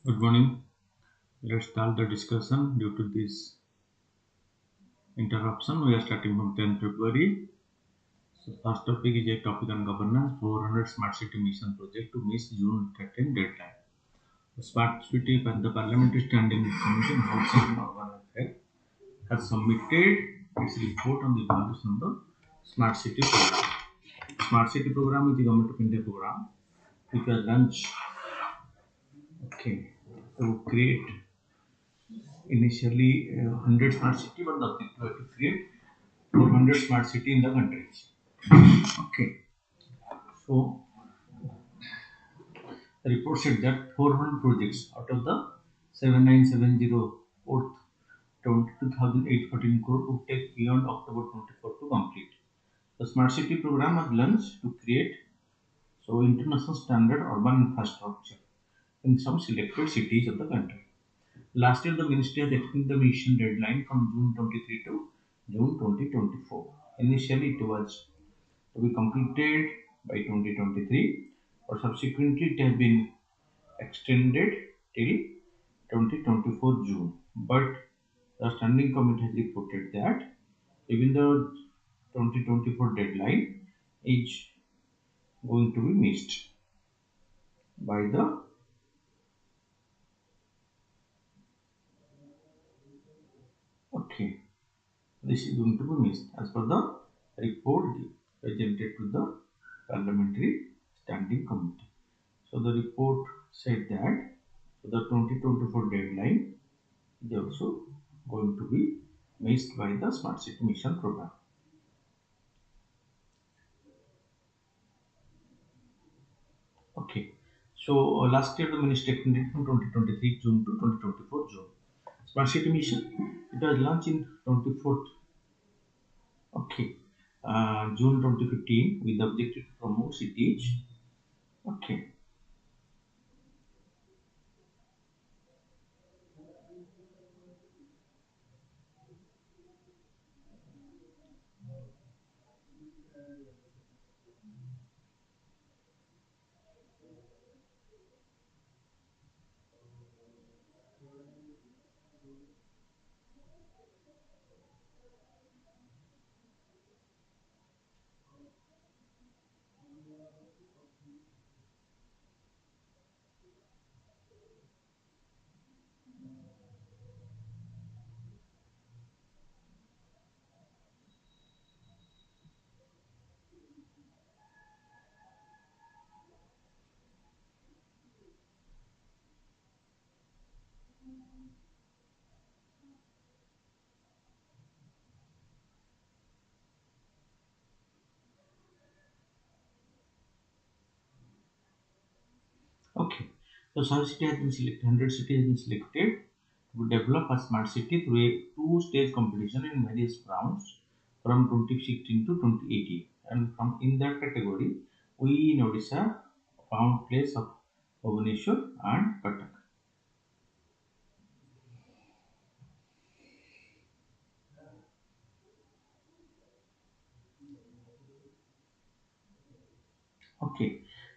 Good morning. Let's start the discussion. Due to this interruption, we are starting from 10th February. So first topic is a topic on governance, 400 Smart City Mission Project to miss June 13 deadline. The Smart City and the Parliamentary Standing Committee on Housing and Urban Affairs has submitted its report on the evaluation of the Smart City program. Smart City program is the Government of India program which was launched to create initially 100 smart city, but the objective was to create 400 smart city in the country. So the report said that 400 projects out of the 7970 worth 22,814 crore would take beyond October 24 to complete. The smart city program was launched to create international standard urban infrastructure in some selected cities of the country. Last year, the ministry has extended the mission deadline from June 23 to June 2024. Initially, it was to be completed by 2023, but subsequently it has been extended till 2024 June. But the standing committee has reported that even the 2024 deadline is going to be missed by the this is going to be missed as per the report presented to the parliamentary standing committee. So the report said that the 2024 deadline is also going to be missed by the Smart City Mission program. So last year the ministry extended from 2023 June to 2024 June. Smart City Mission, it was launched in 24th June 2015 with the objective to promote cities. So some city has been selected, 100 cities has been selected to develop a smart city through a two-stage competition in various rounds from 2016 to 2018. And from in that category, we in Odisha found place of Bhubaneswar and Cuttack.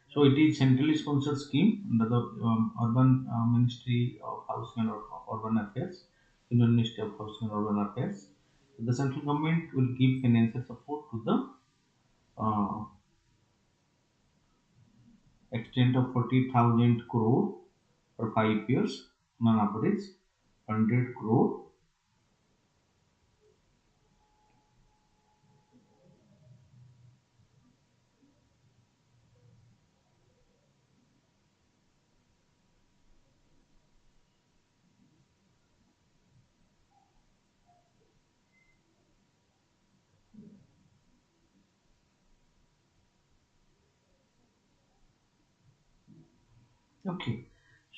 So it is centrally sponsored scheme under the Urban Ministry of Housing and Urban Affairs, Union Ministry of Housing and Urban Affairs. The central government will give financial support to the extent of 40,000 crore for 5 years, on average 100 crore.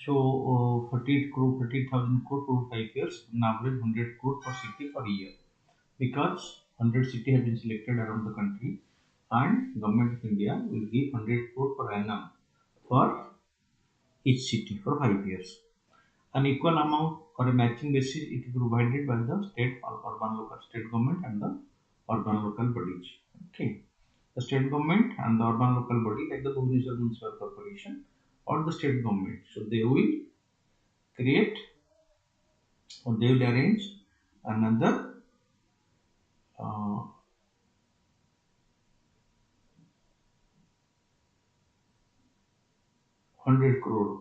So 40,000 crore for 5 years, on average 100 crore per city per year. Because 100 city have been selected around the country, and Government of India will give 100 crore per annum for each city for 5 years. An equal amount or a matching basis it is provided by the state or urban local state government and the urban urban local bodies. Okay. The state government and the urban local body like the Bhubaneswar Municipal Corporation or the state government. So they will create or they will arrange another uh, 100 crore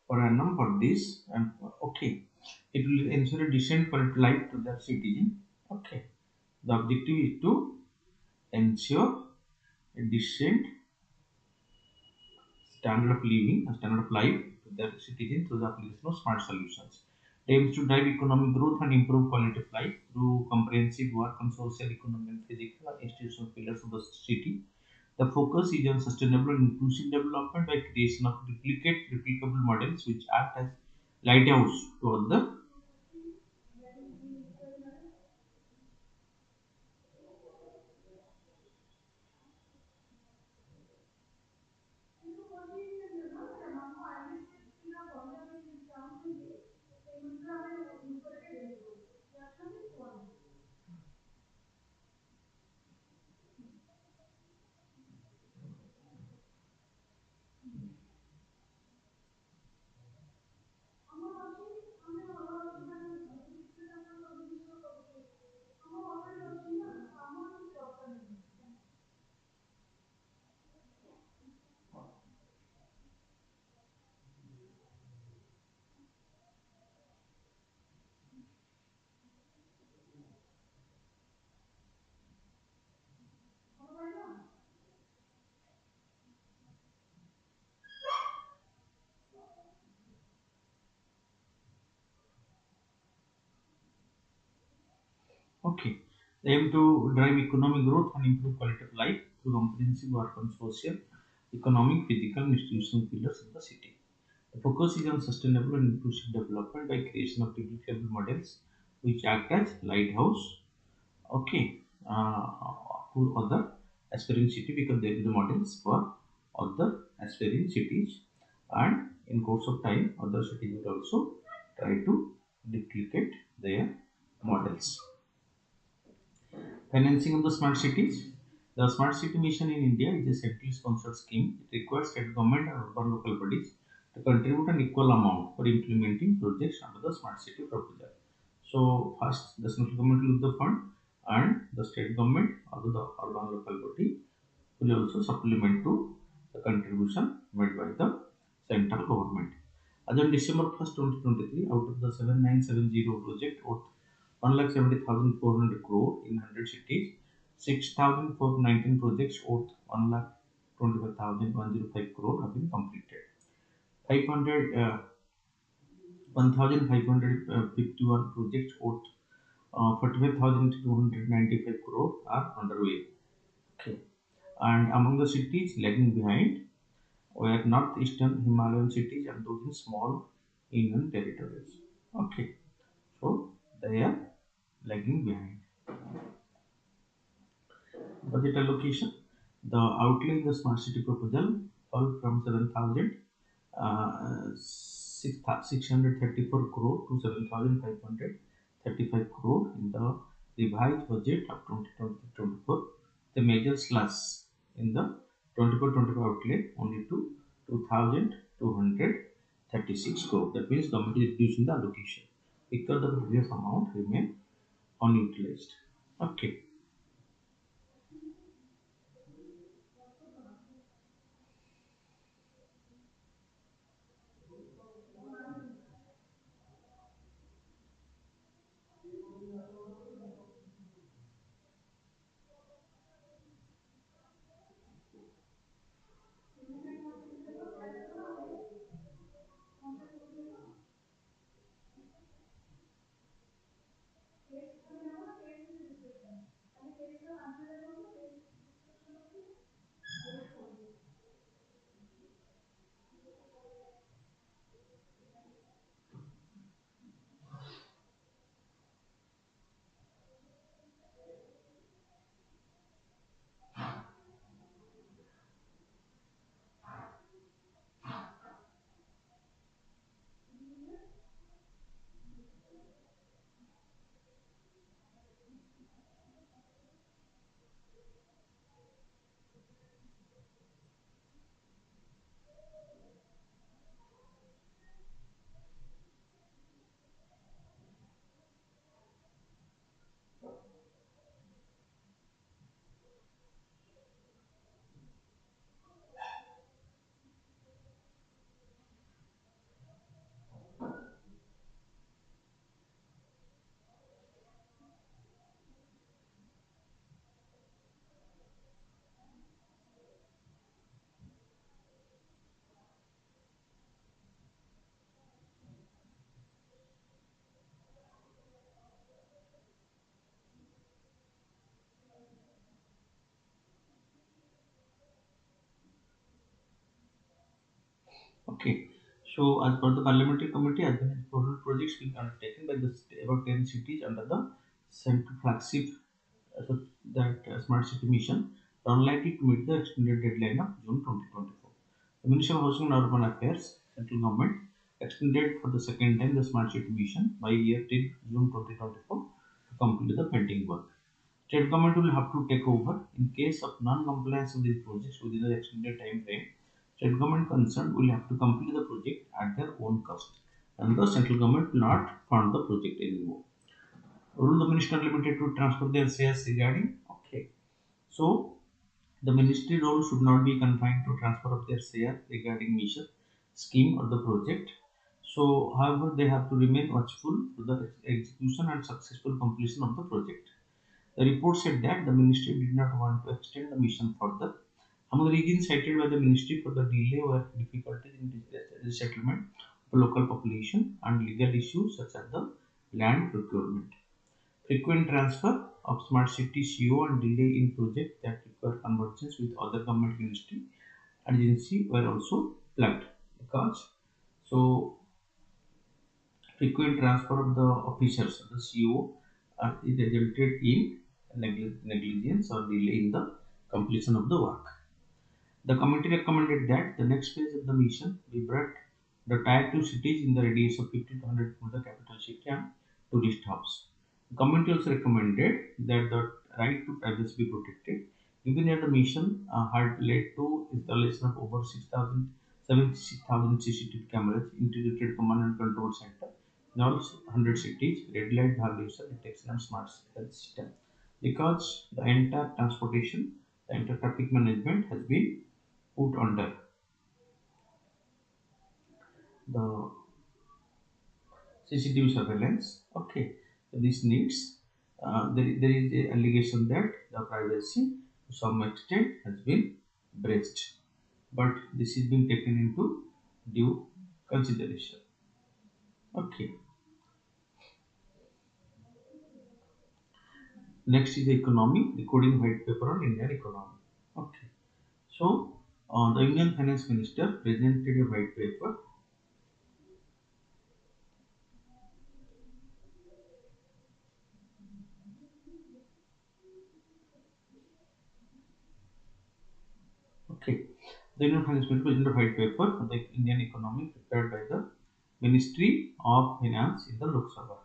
per annum for this, and okay, it will ensure a decent quality life to their citizen. Okay, the objective is to ensure a decent standard of living, a standard of life to their citizens through the application of smart solutions. It aims to drive economic growth and improve quality of life through comprehensive work on social, economic, and physical and institutional pillars of the city. The focus is on sustainable and inclusive development by creation of replicable models which act as lighthouse to other. Okay. They aim to drive economic growth and improve quality of life through comprehensive work on social, economic, physical, and institutional pillars of the city. The focus is on sustainable and inclusive development by creation of replicable models which act as lighthouse. Okay, for other aspiring city because they will be the models for other aspiring cities, and in course of time, other cities will also try to duplicate their models. Financing of the smart cities. The smart city mission in India is a centrally sponsored scheme. It requires state government and urban local bodies to contribute an equal amount for implementing projects under the smart city proposal. So first, the central government will use the fund, and the state government or the urban local body will also supplement to the contribution made by the central government. As on December 1st, 2023, out of the 7970 project worth 1,70,400 crore in 100 cities, 6,419 projects worth 1,25,105 crore have been completed. 500, 1,551 projects worth 45,295 crore are underway. Okay. And among the cities lagging behind were northeastern Himalayan cities and those in small union territories. Okay, so they are lagging behind. Budget allocation. The outlay in the smart city proposal fell from 7,000 634 crore to 7,535 crore in the revised budget of 2023-24. The major slash in the 24-25 outlay only to 2,236 crore. That means government is reducing the allocation because the previous amount remain unutilized. Okay. Okay. So, as per the parliamentary committee, as well as total projects being undertaken by the about 10 cities under the central flagship so that smart city mission are unlikely to meet the extended deadline of June 2024. The Ministry of Housing and Urban Affairs, central government, extended for the second time the smart city mission by a year till June 2024 to complete the pending work. State government will have to take over in case of non-compliance of these projects within the extended time frame. State government concerned will have to complete the project at their own cost, and the central government will not fund the project anymore. Rule the minister limited to transfer their shares regarding. Okay, so the ministry role should not be confined to transfer of their share regarding mission, scheme, or the project. So, however, they have to remain watchful to the execution and successful completion of the project. The report said that the ministry did not want to extend the mission further. Among the reasons cited by the ministry for the delay were difficulties in resettlement of local population and legal issues such as the land procurement. Frequent transfer of smart city CO and delay in projects that require convergence with other government ministry and agency were also flagged because so frequent transfer of the officers of the CO it resulted in negligence or delay in the completion of the work. The committee recommended that the next phase of the mission be brought the tier 2 cities in the radius of 50 to 100 from the capital city and tourist hubs. The committee also recommended that the right to privacy be protected, given that the mission had led to installation of over 76,000 CCTV cameras, integrated command and control center in all 100 cities, red light violation detection and smart health system. Because the entire transportation, the entire traffic management has been put under the CCTV surveillance. Okay, so this needs there is a allegation that the privacy to some extent has been breached, but this is being taken into due consideration. Okay, next is the economy, recording white paper on Indian economy. Okay, so the Indian Finance Minister presented a white paper. Okay, the Indian Finance Minister presented a white paper on the Indian economy prepared by the Ministry of Finance in the Lok Sabha.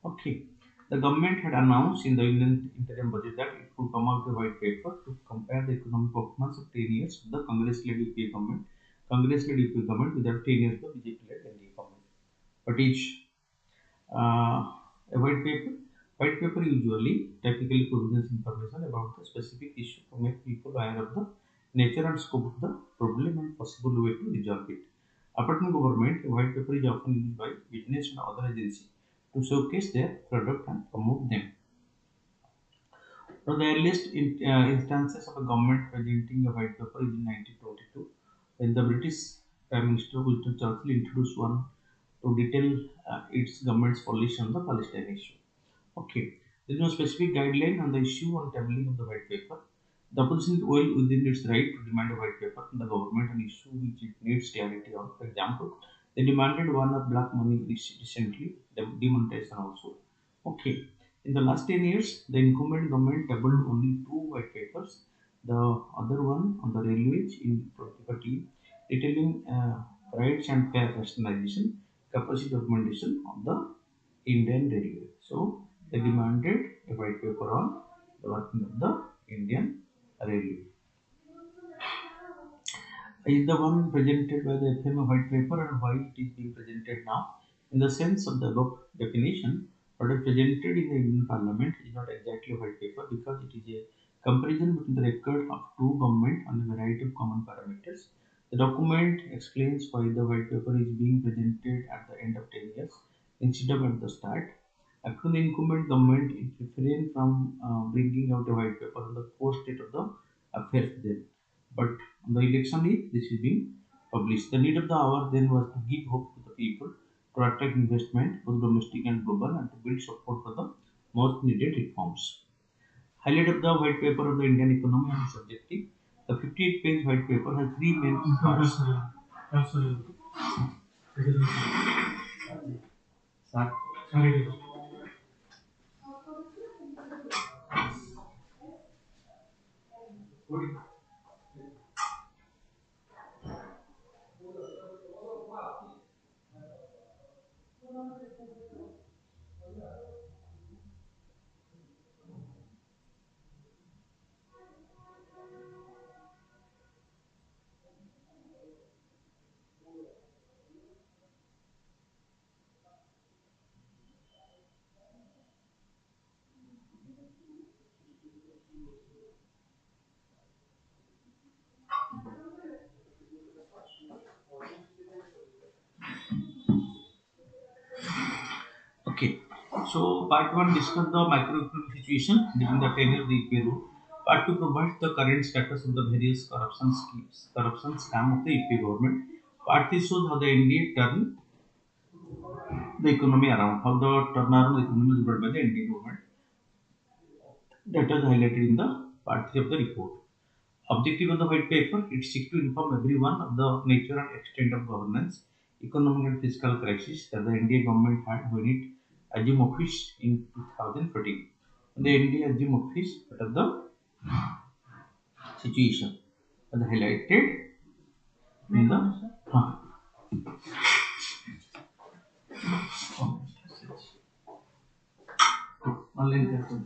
Okay, the government had announced in the Indian interim budget that it would come out with a white paper to compare the economic performance of 10 years of the Congress-led UPA government, Congress-led UPA government with the 10 years of the BJP-led NDA government. But each a white paper. White paper usually typically provides information about the specific issue to make people aware of the nature and scope of the problem and possible way to resolve it. Apart from government, a white paper is often used by business and other agencies to showcase their product and promote them. Now, the earliest instances of a government presenting a white paper is in 1922, when the British Prime Minister Winston Churchill introduced one to detail its government's policy on the Palestine issue. Okay, there is no specific guideline on the issue on tabling of the white paper. The opposition is well within its right to demand a white paper from the government on issue which it needs clarity on. For example, they demanded one of black money recently, demonetization also. Okay, in the last 10 years, the incumbent government tabled only two white papers. The other one on the railways in 2013, detailing rights and fair rationalization, capacity augmentation of the Indian Railway. So they demanded a white paper on the working of the Indian Railway. Is the one presented by the FMA white paper and why it is being presented now? In the sense of the above definition, what is presented in the Indian Parliament is not exactly a white paper because it is a comparison between the record of two government on a variety of common parameters. The document explains why the white paper is being presented at the end of 10 years instead of at the start. Actually, the incumbent government it refrained from bringing out a white paper on the core state of the affairs then. But on the election day, this is being published. The need of the hour then was to give hope to the people, to attract investment, both domestic and global, and to build support for the most needed reforms. Highlight of the white paper of the Indian economy and its objective. The 58-page white paper has three main parts. Okay. So part one discuss the macroeconomic situation during the tenure of the EPA rule. Part two provides the current status of the various corruption schemes, corruption scam of the EPA government. Part three shows how the NDA turned the economy around, how the turnaround of the economy is brought by the NDA government. That was highlighted in the part three of the report. Objective of the white paper, it seeks to inform everyone of the nature and extent of governance, economic and fiscal crisis that the India government had when it assumed office in 2014. The India assumed office, what are the situation as highlighted in the online class.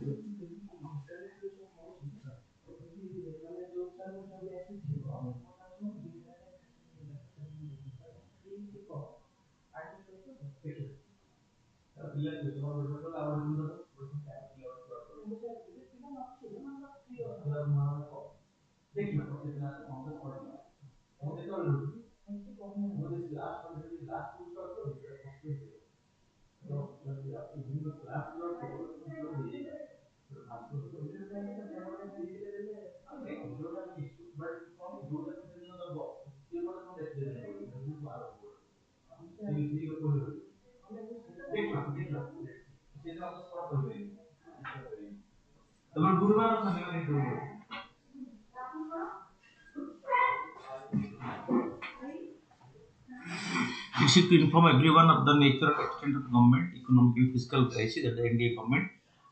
তোমার গুরুবার আছে না মানে গুরুবার it should to inform everyone of the nature and extent of government, economic and fiscal crisis that the NDA government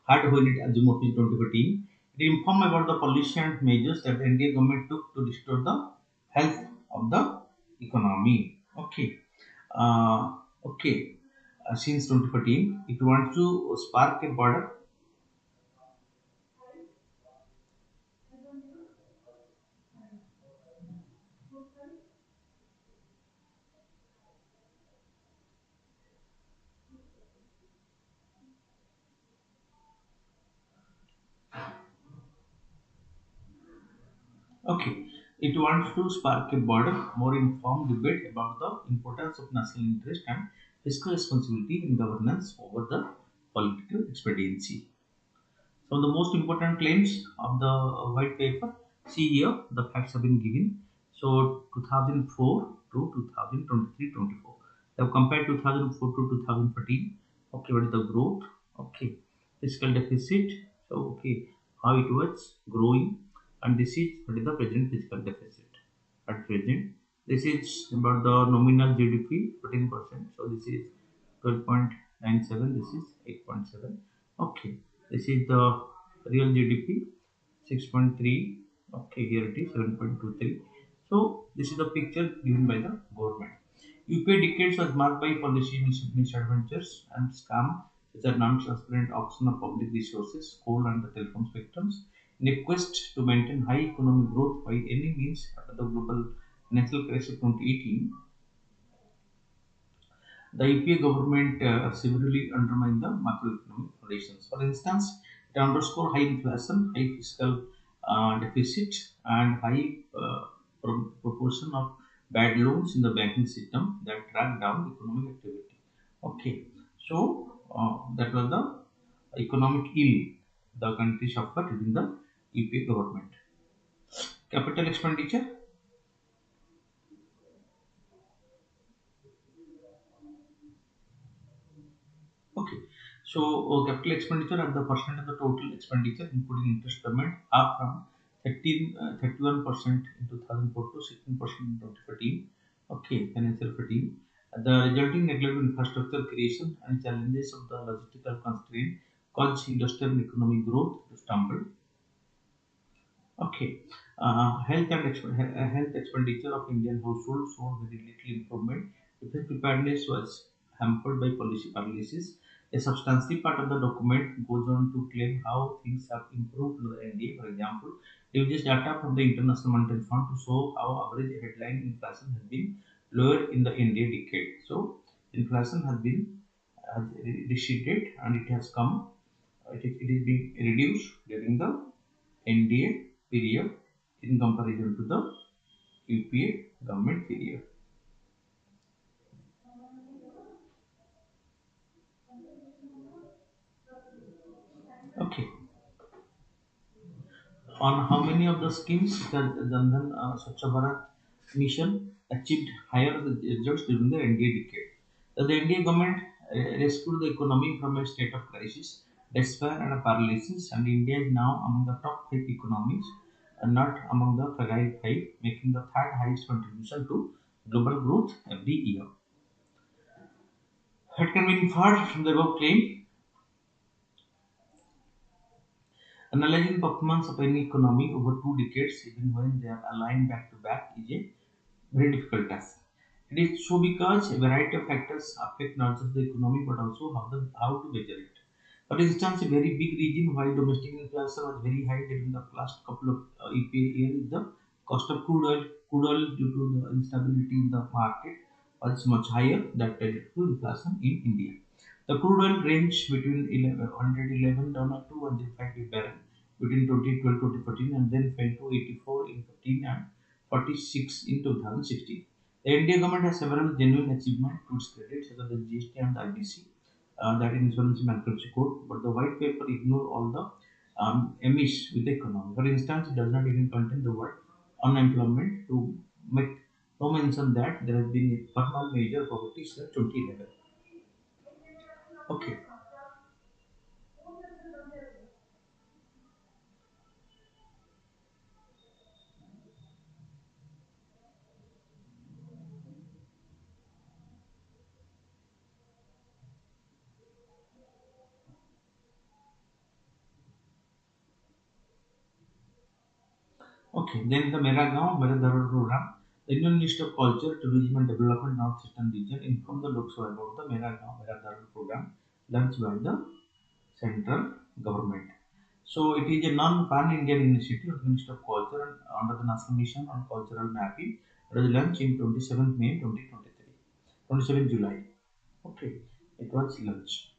had when it assumed office in 2014. It informed about the policy and measures that the NDA government took to restore the health of the economy. Okay. Okay. Since 2014, it wants to spark a border. Okay. It wants to spark a broader, more informed debate about the importance of national interest and fiscal responsibility in governance over the political expediency. So the most important claims of the white paper, see here, the facts have been given. So 2004 to 2023-24. They have compared 2004 to 2014. Okay, what is the growth? Okay, fiscal deficit. So okay, how it was growing, and this is what is the present fiscal deficit at present. This is about the nominal GDP 14%. So this is 12.97. This is 8.7. Okay, this is the real GDP 6.3. Okay, here it is 7.23. So this is the picture given by the government. UPA decades was marked by policy misadventures and scam which are non-transparent auction of public resources, coal and the telecom spectrums. In a quest to maintain high economic growth by any means after the global financial crisis of 2018, the EPA government severely undermined the macroeconomic conditions. For instance, it underscored high inflation, high fiscal deficit, and high proportion of bad loans in the banking system that dragged down economic activity. Okay, so that was the economic ill the country suffered within the EPA government. Capital expenditure. Okay. So capital expenditure at the percent of the total expenditure, including interest payment, up from 31% in 2004 to 16% in 2014. Okay, financial fatigue. The resulting neglect of infrastructure creation and challenges of the logistical constraint cause industrial and economic growth to stumble. Okay, health expenditure of Indian households showed very little improvement. Defense preparedness was hampered by policy paralysis. A substantive part of the document goes on to claim how things have improved in the NDA. For example, it uses data from the International Monetary Fund to show how average headline inflation has been lower in the NDA decade. So, inflation has receded and it has come. It is being reduced during the NDA period in comparison to the UPA government period. Okay, on how many of the schemes the Jan Dhan Swachh Bharat mission achieved higher results during the NDA decade. The NDA government rescued the economy from a state of crisis, despair, and a paralysis, and India is now among the top five economies, and not among the fragile five, making the third highest contribution to global growth every year. It can be inferred from the above claim. Analyzing performance of any economy over two decades, even when they are aligned back to back, is a very difficult task. It is so because a variety of factors affect not just the economy but also how to measure it. For instance, a very big reason why domestic inflation was very high during the last couple of years is the cost of crude oil. Crude oil, due to the instability in the market, was much higher. That led to inflation in India. The crude oil range between $111 to 105 a barrel between 2012 to 2014 and then fell to 84 in 15 and 46 in 2016. The India government has several genuine achievements to its credit, such as the GST and the IBC, that insurance and bankruptcy code, but the white paper ignore all the amiss with the economy. For instance, it does not even contain the word unemployment to make no mention that there has been a formal major poverty since 2011. Okay. Okay, then the Mera Gaon, Mera Dharan program. The Indian Ministry of Culture, Tourism and Development North Eastern Region informed the Lok Sabha about the Mera Gaon, Mera Dharan program launched by the central government. So it is a non-pan-Indian initiative of the Ministry of Culture and under the National Mission on Cultural Mapping. It was launched in 27th May 2023, 27th July. Okay, it was launched.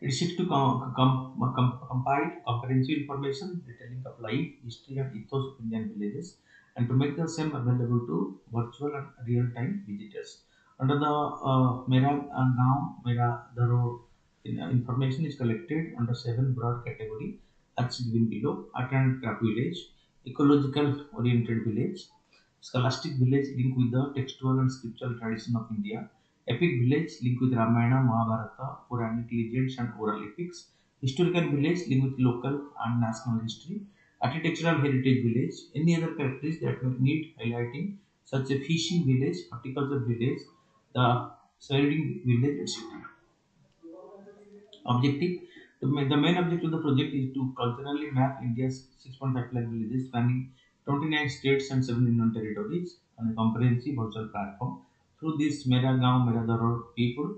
It seeks to compile comprehensive information detailing of life, history, and ethos of Indian villages, and to make the same available to virtual and real-time visitors. Under the Mera Gaon, Mera Dharo information is collected under seven broad categories as given below: art and craft village, ecological oriented village, scholastic village linked with the textual and scriptural tradition of India, epic village linked with Ramayana, Mahabharata, Puranic legends and oral epics, historical village linked with local and national history, architectural heritage village, any other characteristics that may need highlighting, such as fishing village, horticulture village, the surrounding village, etc. Objective: the main objective of the project is to culturally map India's 6.5 lakh villages spanning 29 states and 7 union territories on a comprehensive virtual platform. Through this Mera Gaon, Mera Dharo people.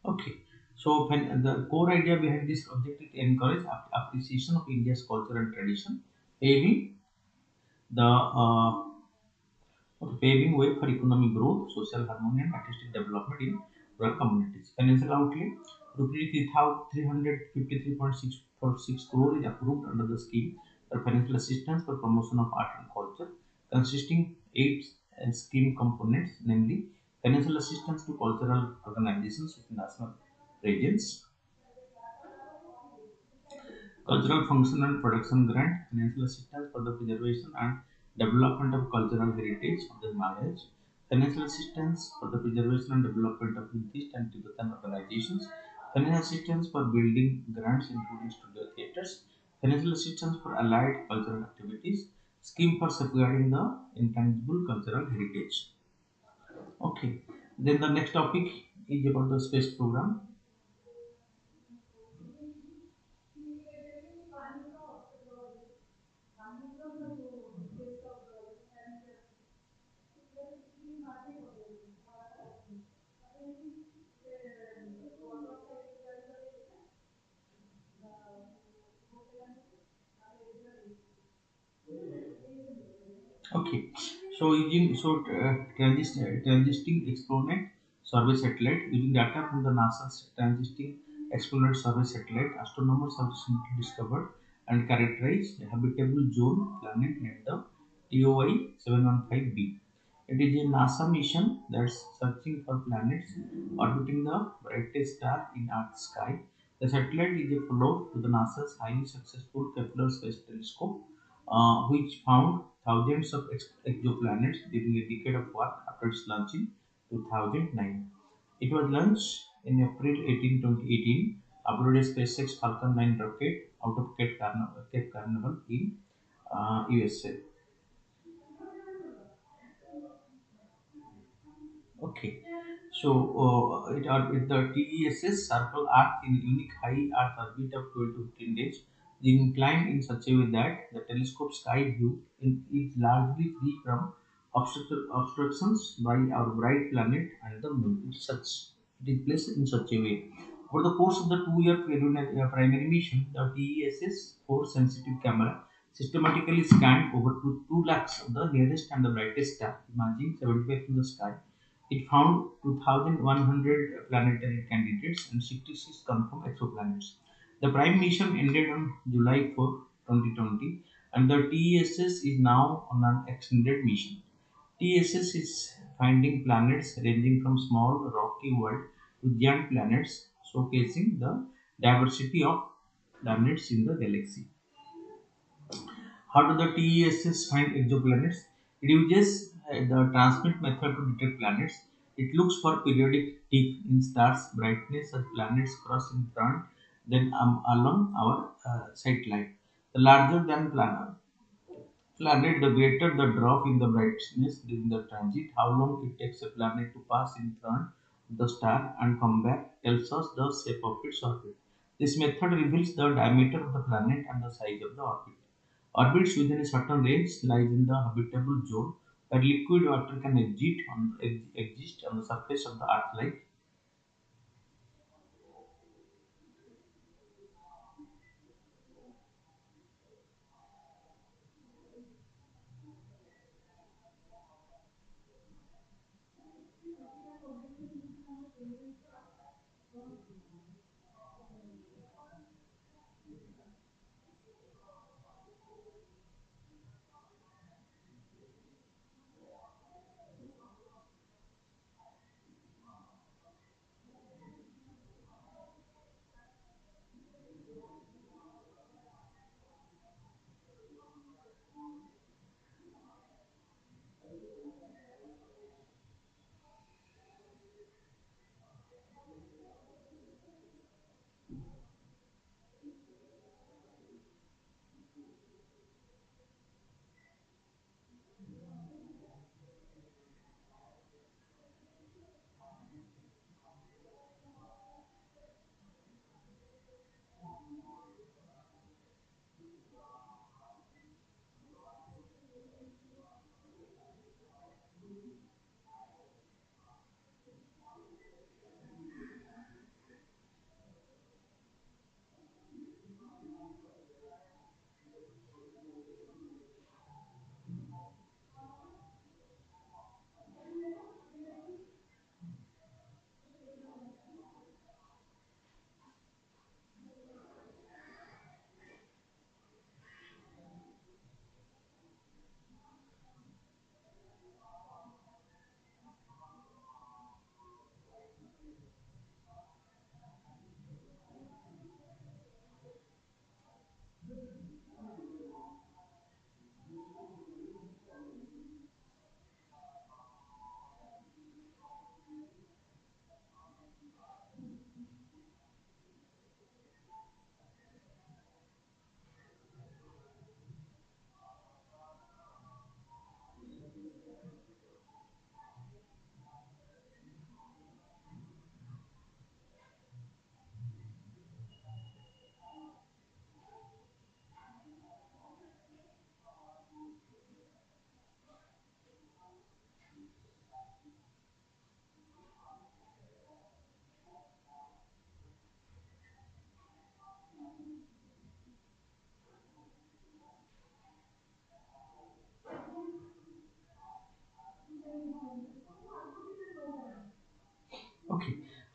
Okay. So when the core idea behind this objective is to encourage appreciation of India's culture and tradition, paving the paving way for economic growth, social harmony, and artistic development in rural communities. Financial outlay: rupees 353.64 1.46 crore is approved under the scheme for financial assistance for promotion of art and culture, consisting eight scheme components, namely financial assistance to cultural organizations with national presence, cultural function and production grant, financial assistance for the preservation and development of cultural heritage of the Himalayas, financial assistance for the preservation and development of Buddhist and Tibetan organizations, financial assistance for building grants including studio theatres, financial assistance for allied cultural activities, scheme for safeguarding the intangible cultural heritage. Okay, then the next topic is about the space program. Okay, so using transiting exponent survey satellite using data from the NASA's transiting exponent survey satellite, astronomers have recently discovered and characterized a habitable zone planet named the TOI 715b. It is a NASA mission that's searching for planets orbiting the brightest star in Earth's sky. The satellite is a follow to the NASA's highly successful Kepler Space Telescope, which found thousands of exoplanets during a decade of work after its launch in 2009. It was launched in April 2018 aboard a SpaceX Falcon 9 rocket out of Cape Canaveral in USA. Okay, so the TESS circle Earth in unique high Earth orbit of 12 to 15 days. Is inclined in such a way that the telescope sky view is largely free from obstructions by our bright planet and the moon. It is placed in such a way. Over the course of the 2-year primary mission, the TESS 4 sensitive camera systematically scanned over 2 lakhs of the nearest and the brightest star, emerging 75 from the sky. It found 2,100 planetary candidates and 66 confirmed exoplanets. The prime mission ended on July 4, 2020, and the TESS is now on an extended mission. TESS is finding planets ranging from small rocky world to giant planets, showcasing the diversity of planets in the galaxy. How do the TESS find exoplanets? It uses the transmit method to detect planets. It looks for periodic dip in stars' brightness as planets cross in front, then along our sight line. The larger than planet, the greater the drop in the brightness during the transit. How long it takes a planet to pass in front of the star and come back tells us the shape of its orbit. This method reveals the diameter of the planet and the size of the orbit. Orbits within a certain range lies in the habitable zone where liquid water can exist on the surface of the Earth like.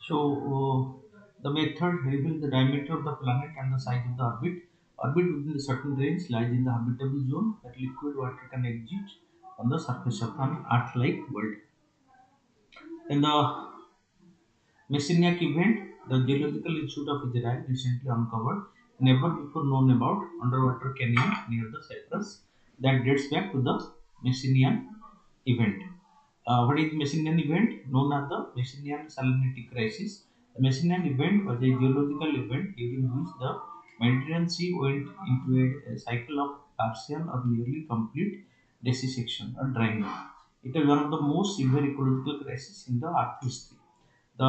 The method reveals the diameter of the planet and the size of the orbit. Orbit within a certain range lies in the habitable zone that liquid water can exist on the surface of an Earth-like world. In the Messianic event, the Geological Institute of Israel recently uncovered a never before known about underwater canyon near the Cyprus that dates back to the Messinian event. What is Messinian event? Known as the Messinian salinity crisis. The Messinian event was a geological event during which the Mediterranean Sea went into a cycle of partial or nearly complete desiccation or drying up. It is one of the most severe ecological crises in the Earth history. The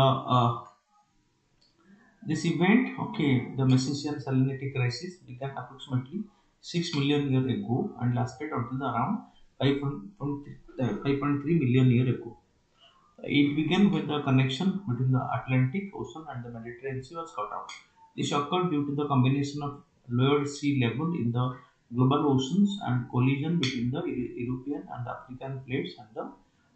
This event, the Messianian salinity crisis, began approximately 6 million years ago and lasted until around 5.3 million years ago. It began when the connection between the Atlantic Ocean and the Mediterranean Sea was cut off. This occurred due to the combination of lowered sea level in the global oceans and collision between the European and the African plates and the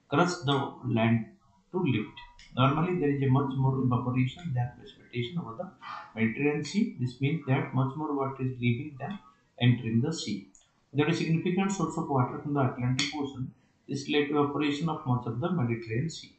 crushed the land to lift. Normally, there is a much more evaporation than precipitation over the Mediterranean Sea. This means that much more water is leaving than entering the sea. There is a significant source of water from the Atlantic Ocean. This led to evaporation of much of the Mediterranean Sea.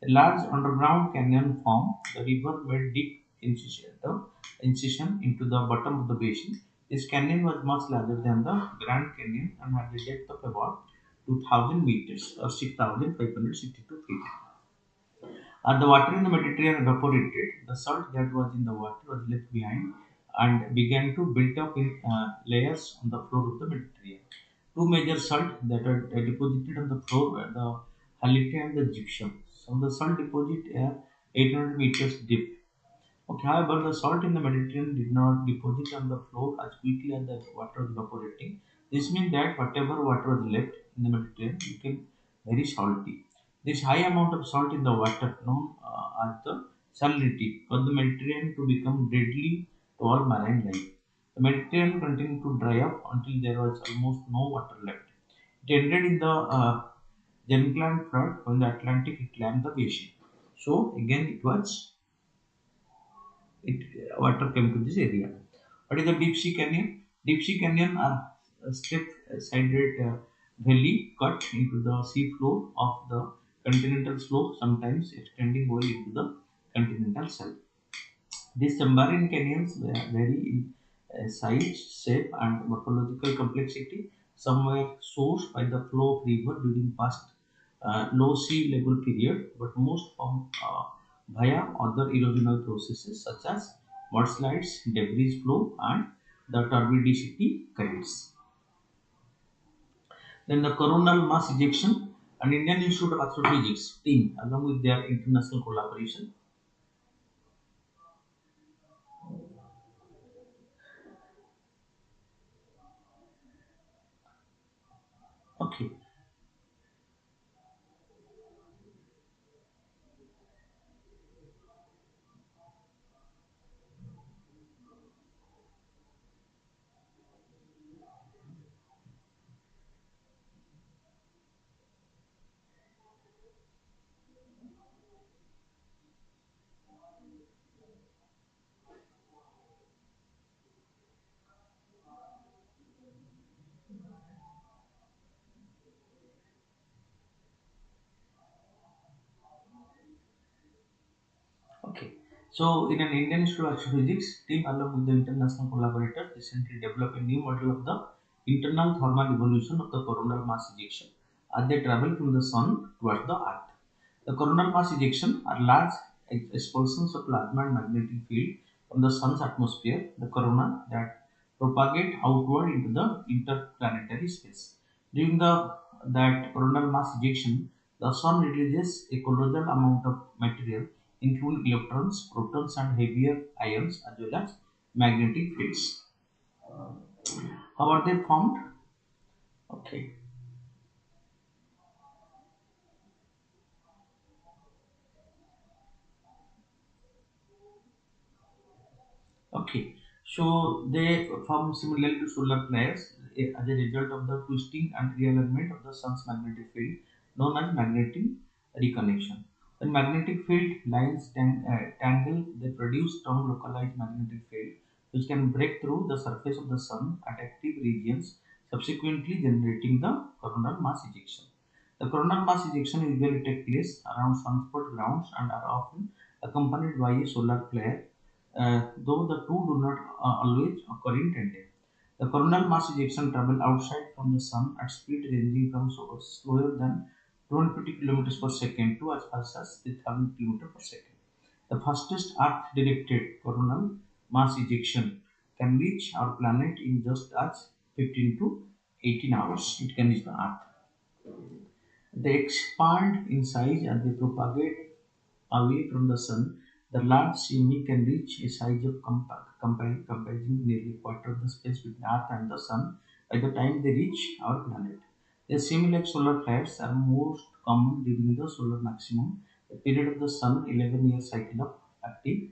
A large underground canyon formed. The river made deep incision into the bottom of the basin. This canyon was much larger than the Grand Canyon and had a depth of about 2000 meters or 6562 feet. As the water in the Mediterranean evaporated, the salt that was in the water was left behind and began to build up in layers on the floor of the Mediterranean. Two major salt that are deposited on the floor were the halite and the gypsum. So the salt deposit are 800 meters deep. Okay, however, the salt in the Mediterranean did not deposit on the floor as quickly as the water was evaporating. This means that whatever water was left in the Mediterranean became very salty. This high amount of salt in the water, known as the salinity, caused the Mediterranean to become deadly to all marine life. The Mediterranean continued to dry up until there was almost no water left. It ended in the Glencairn flood when the Atlantic reclaimed the basin. So again, it water came to this area. What is the deep sea canyon? Deep sea canyon are a step-sided valley cut into the sea floor of the continental slope, sometimes extending well into the continental shelf. These submarine canyons vary in size, shape, and morphological complexity. Some were sourced by the flow of river during past low sea level period, but most form via other erosional processes such as mudslides, debris flow, and the turbidity currents. Then the coronal mass ejection, an Indian Institute of Astrophysics team, along with their international collaboration. Okay, Okay. So, in an Indian Institute of Astrophysics team, along with the international collaborators, recently developed a new model of the internal thermal evolution of the coronal mass ejection as they travel from the Sun towards the Earth. The coronal mass ejection are large expulsions of plasma and magnetic field from the Sun's atmosphere, the corona, that propagate outward into the interplanetary space. During that coronal mass ejection, the Sun releases a colossal amount of material, including electrons, protons, and heavier ions, as well as magnetic fields. How are they formed? Okay. Okay, so they form similarly to solar flares as a result of the twisting and realignment of the sun's magnetic field known as magnetic reconnection. When magnetic field lines tangle, they produce strong localized magnetic field which can break through the surface of the sun at active regions, subsequently generating the coronal mass ejection. The coronal mass ejection usually take place around sunspot grounds and are often accompanied by a solar flare, though the two do not always occur in tandem. The coronal mass ejection travel outside from the sun at speed ranging from slower than 250 kilometers per second to as fast as 3000 kilometers per second. The fastest Earth-directed coronal mass ejection can reach our planet in just as 15 to 18 hours. It can reach the Earth. They expand in size as they propagate away from the sun. The large semi can reach a size of comprising nearly a quarter of the space between Earth and the sun by the time they reach our planet. The semi-like solar flares are most common during the solar maximum, the period of the sun 11-year cycle of active.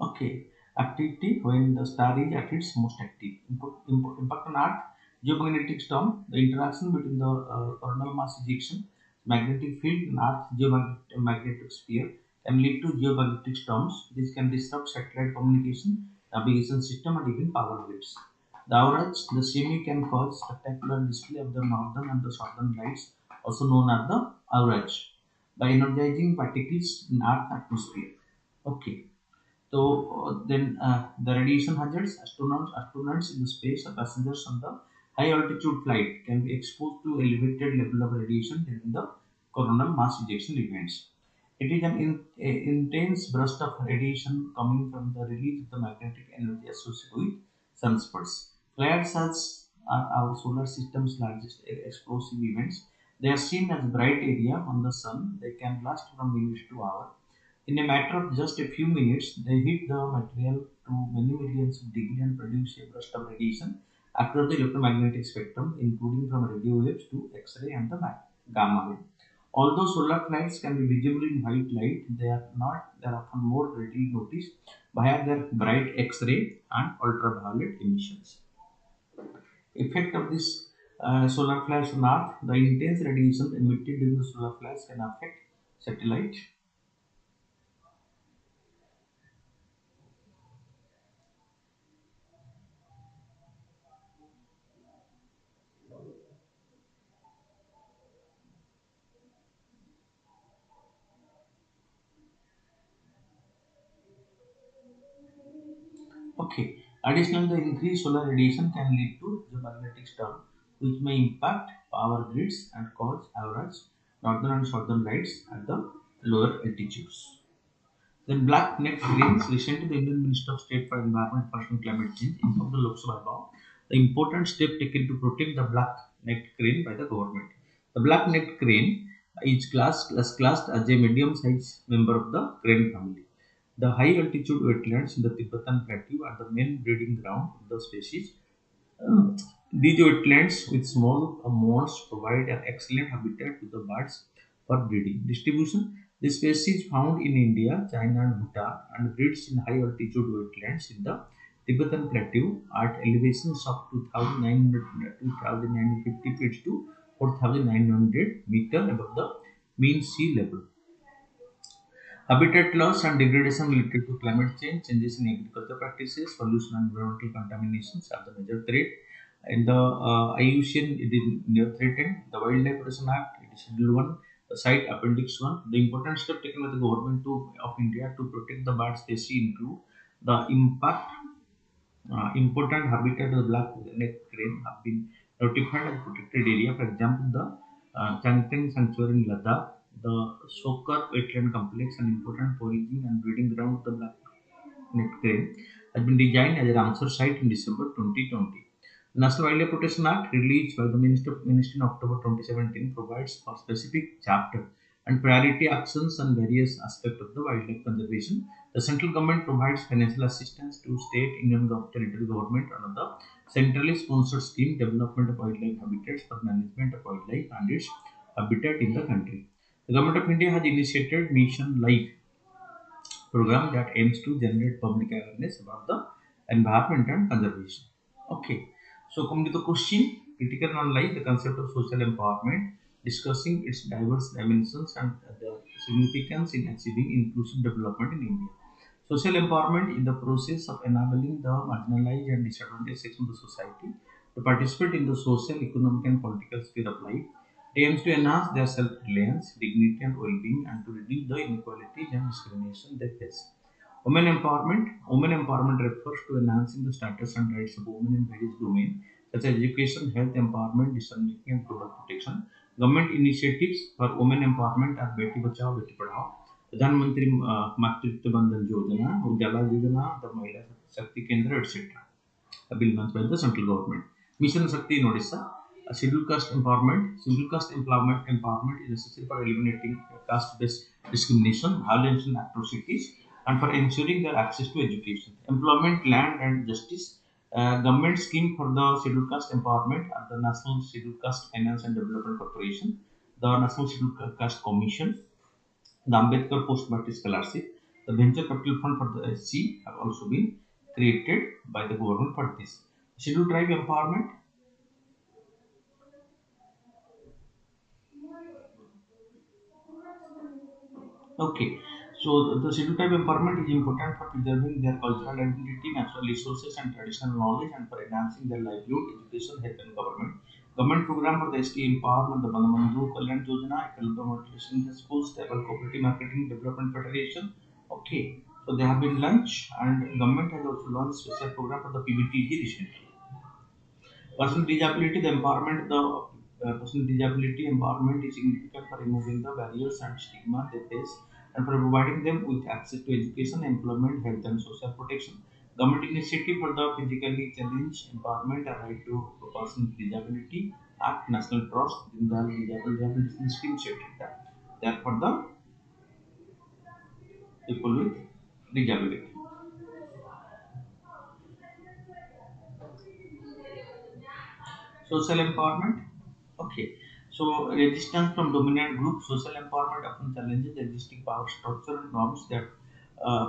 Okay, activity when the star is at its most active. Impact on Earth, geomagnetic storm, the interaction between the coronal mass ejection, magnetic field, and Earth's geomagnetic sphere can lead to geomagnetic storms. This can disrupt satellite communication, navigation system, and even power grids. The aurora, the semi can cause spectacular display of the northern and the southern lights, also known as the aurora, by energizing particles in Earth's atmosphere. Okay. So then the radiation hazards, astronauts in the space or passengers on the high altitude flight can be exposed to elevated level of radiation during the coronal mass ejection events. It is an intense burst of radiation coming from the release of the magnetic energy associated with sunspots. Flares are our solar system's largest explosive events. They are seen as bright area on the sun. They can last from minutes to hours. In a matter of just a few minutes, they hit the material to many millions of degrees and produce a burst of radiation across the electromagnetic spectrum, including from radio waves to X-ray and the gamma ray. Although solar flares can be visible in white light, they are not. They are often more readily noticed via their bright X-ray and ultraviolet emissions. Effect of this solar flares on Earth: the intense radiation emitted during the solar flares can affect satellite. Okay. Additionally, the increased solar radiation can lead to geomagnetic storm, which may impact power grids and cause average northern and southern lights at the lower altitudes. Then black neck cranes. Recently, the Indian Minister of State for Environment, Forest and Climate Change informed the Lok Sabha about the important step taken to protect the black necked crane by the government. The black necked crane is classed as a medium-sized member of the crane family. The high altitude wetlands in the Tibetan Plateau are the main breeding ground of the species. uh, these wetlands with small mounds provide an excellent habitat to the birds for breeding. Distribution: this species found in India, China, and Bhutan and breeds in high altitude wetlands in the Tibetan Plateau at elevations of 2,950 feet to 4,900 meters above the mean sea level. Habitat loss and degradation related to climate change, changes in agriculture practices, pollution and environmental contaminations are the major threat. In the IUCN, it is near threatened. The Wildlife Protection Act, it is Schedule 1, the site Appendix 1. The important step taken by the government of India to protect the bird species include the impact important habitat of the black-necked crane have been notified as protected area. For example, the Changteng Sanctuary in Ladakh, the Sokar Wetland Complex, an important foraging and breeding ground of the black-necked crane, has been designed as a Ramsar site in December 2020. The National Wildlife Protection Act, released by the Ministry in October 2017, provides for specific chapter and priority actions on various aspects of the wildlife conservation. The central government provides financial assistance to state, union territory government under the centrally sponsored scheme Development of Wildlife Habitats for Management of Wildlife and its Habitat in the country. The Government of India has initiated Mission Life program that aims to generate public awareness about the environment and conservation. Okay, so coming to the question, critical non-life, the concept of social empowerment. discussing its diverse dimensions and the significance in achieving inclusive development in India. Social empowerment is the process of enabling the marginalized and disadvantaged sections of the society to participate in the social, economic, and political sphere of life. It aims to enhance their self-reliance, dignity, and well-being, and to reduce the inequalities and discrimination they face. Women empowerment refers to enhancing the status and rights of women in various domains such as education, health, empowerment, decision-making, and global protection. Government initiatives for women empowerment are Beti Bachao, Beti Padhao, प्रधानमंत्री मातृत्व बंधन योजना, उजाला योजना, the Mahila Shakti Kendra, etc. Bill launched by the central government. Mission Shakti in Odisha. Scheduled caste empowerment. Scheduled caste empowerment is necessary for eliminating caste-based discrimination, violence, and atrocities, and for ensuring their access to education, employment, land, and justice. Government scheme for the scheduled caste empowerment are the National Scheduled Caste Finance and Development Corporation, the National Scheduled Caste Commission, the Ambedkar Post-Matric Scholarship, the Venture Capital Fund for the SC have also been created by the government for this. Scheduled Tribe Empowerment. Okay, so the Scheduled Tribe Empowerment is important for preserving their cultural identity, natural resources, and traditional knowledge, and for enhancing their livelihood, education, health, and government. Government program for the ST empowerment, the Bandhu Kalyan Yojana, Economic Motivation Schools, Tribal Cooperative Marketing Development Federation. Okay, so they have been launched, and government has also launched special program for the PBTG recently. Person with disability, the empowerment, the person with disability empowerment is significant for removing the barriers and stigma they face and for providing them with access to education, employment, health, and social protection. Government initiative for the physically challenged empowerment and right to a person with disability Act, National Trust, Dindal Rehabilitation Scheme, etc. They are for the people with disability. Social empowerment. Okay. So resistance from dominant groups, social empowerment often challenges existing power structure and norms that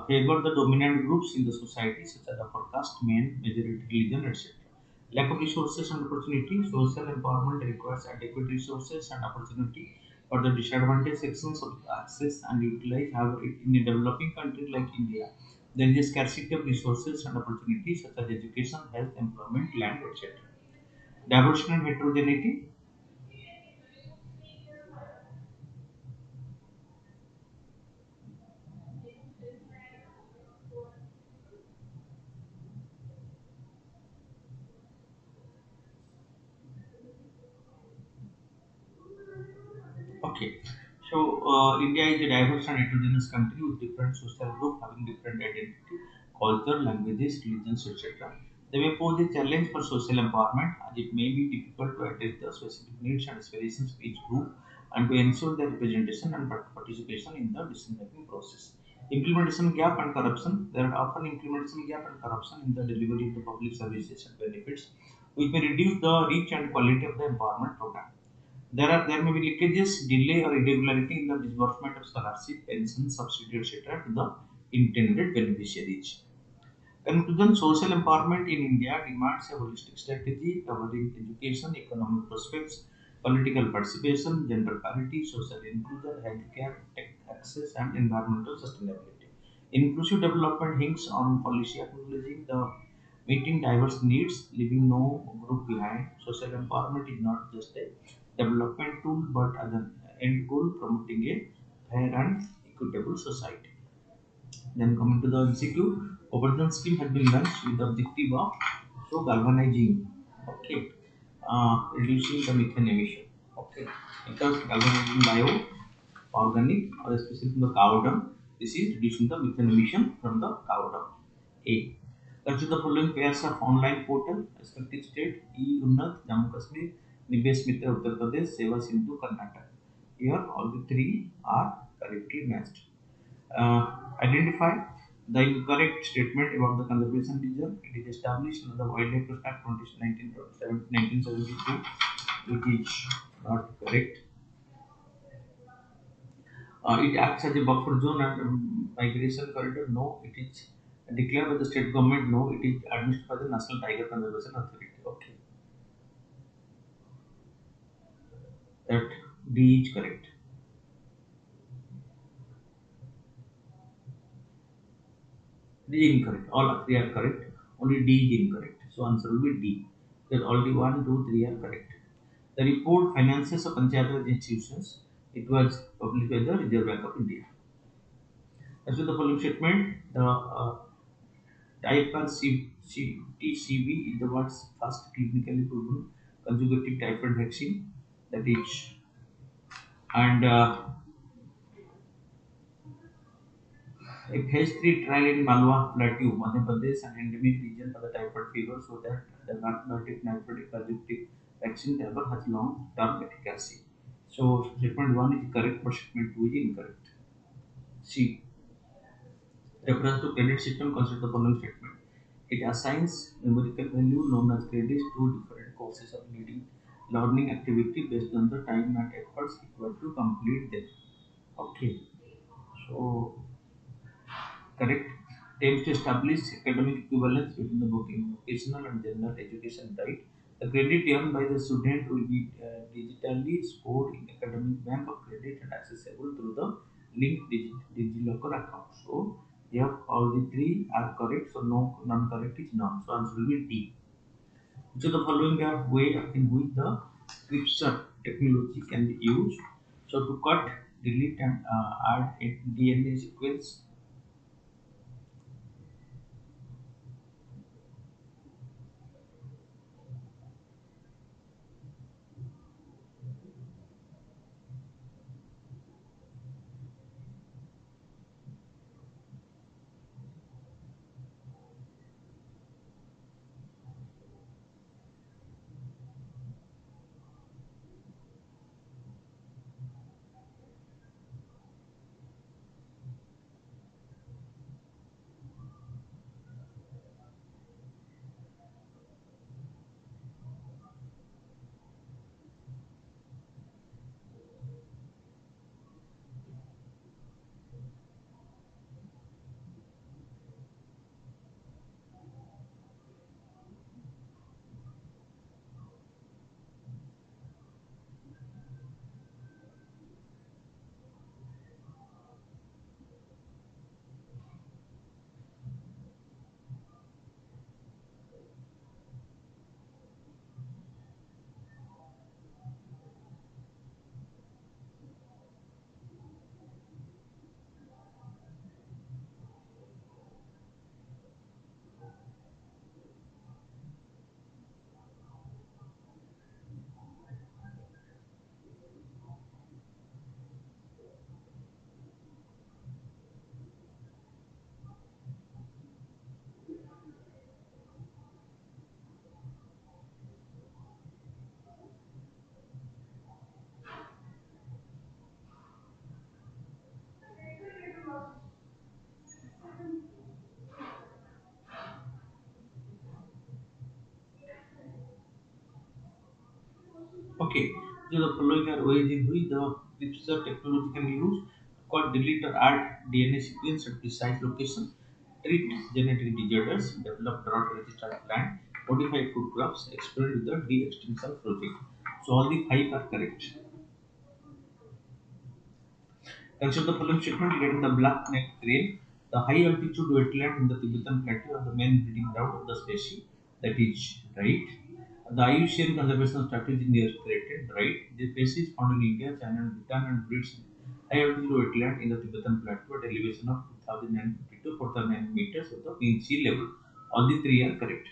favor the dominant groups in the society, such as upper caste, men, majority religion, etc. Lack of resources and opportunity. Social empowerment requires adequate resources and opportunity for the disadvantaged sections of access and utilize. However, in a developing country like India, there is a scarcity of resources and opportunities such as education, health, employment, land, etc. Diversity and heterogeneity. Okay. So India is a diverse and heterogeneous country with different social groups having different identity, culture, languages, religions, etc. They may pose a challenge for social empowerment as it may be difficult to address the specific needs and aspirations of each group and to ensure their representation and participation in the decision-making process. Implementation gap and corruption. There are often implementation gap and corruption in the delivery of the public services and benefits, which may reduce the reach and quality of the empowerment program. There may be leakages, delay, or irregularity in the disbursement of scholarship, pension, subsidy, etc. to the intended beneficiaries. Conclusion: social empowerment in India demands a holistic strategy covering education, economic prospects, political participation, gender parity, social inclusion, healthcare, tech access, and environmental sustainability. Inclusive development hinges on policy acknowledging the meeting diverse needs, leaving no group behind. Social empowerment is not just a development tool but as an end goal promoting a fair and equitable society. Then coming to the MCQ, conversion scheme has been launched with the objective of so galvanizing, okay, reducing the methane emission, okay, because galvanizing bio, organic, or especially from the cow dung, this is reducing the methane emission from the cow dung. A. Consider the following pairs of online portal, respective state, E. Unnat, Jammu Kashmir, Nivesh Mitra, Uttar Pradesh, Seva Sindhu, Karnataka. Here, all the three are correctly matched. Identify the incorrect statement about the conservation reserve. It is established under the Wildlife Act 1972, which is not correct. It acts as a buffer zone and migration corridor. No, it is declared by the state government. No, it is administered by the National Tiger Conservation Authority. Okay, that D is correct. D is incorrect. All three are correct. Only D is incorrect. So answer will be D. Because only 1, 2, 3 are correct. The report finances of Panchayat Raj institutions. It was published by the Reserve Bank of India. As with the following statement, the type TCV is the world's first clinically proven conjugative typhoid vaccine. That is, and a phase 3 trial in Malwa Plateau, Madhya Pradesh, an endemic region for the typhoid fever, so that the narcotic typhoid conjunctive vaccine ever has long-term efficacy. So statement 1 is correct, but statement 2 is incorrect. C. Reference to credit system, consider the following statement. It assigns numerical value known as credits to different courses of learning activity based on the time and efforts required to complete them. Okay, so correct. Aims to establish academic equivalence between the vocational and general education, right? The credit earned by the student will be digitally stored in academic bank of credit and accessible through the linked DigiLocker account. So, yeah, all the three are correct. So, no, none correct is none. So, answer will be D. Which of the following are way in which the CRISPR technology can be used? So, to cut, delete, and add a DNA sequence. Okay, so the following are ways in which the CRISPR technology can be used. Called delete or add DNA sequence at precise location, treat genetic disorders, develop drought resistant plant, modify food crops, experiment with the de-extinction project. So all the five are correct. Consider the following statement regarding the black neck crane. The high altitude wetland in the Tibetan plateau are the main breeding ground of the species. That is right. The IUCN conservation strategy in the threatened, right? The species found in India, China, and Bhutan and breeds in high altitude wetland in the Tibetan plateau at elevation of 2,950 to 4,009 meters of the mean sea level. All the three are correct.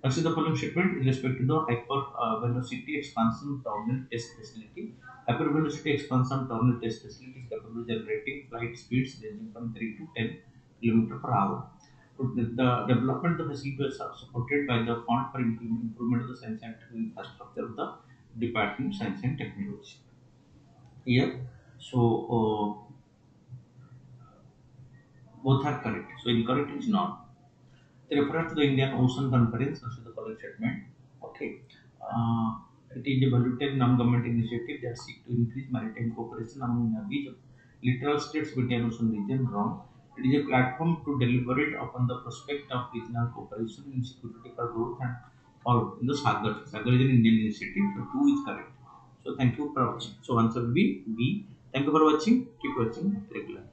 Consider the following statement with respect to the hypervelocity expansion tunnel test facility. Hypervelocity expansion tunnel test facility is capable of generating flight speeds ranging from 3 to 10 km per hour. The development of the facility was supported by the Fund for Improvement of the Science and Infrastructure of the Department of Science and Technology. Here, so both are correct. So incorrect is not. They refer to the Indian Ocean Conference, also the following statement. Okay. It is a voluntary non-government initiative that seeks to increase maritime cooperation among navies of littoral states with the Indian Ocean region. Wrong. It is a platform to deliberate upon the prospect of regional cooperation in security for growth and all in the Sagar. Sagar is an Indian initiative, so two is correct. So thank you for watching. So answer will be B. Thank you for watching. Keep watching regularly.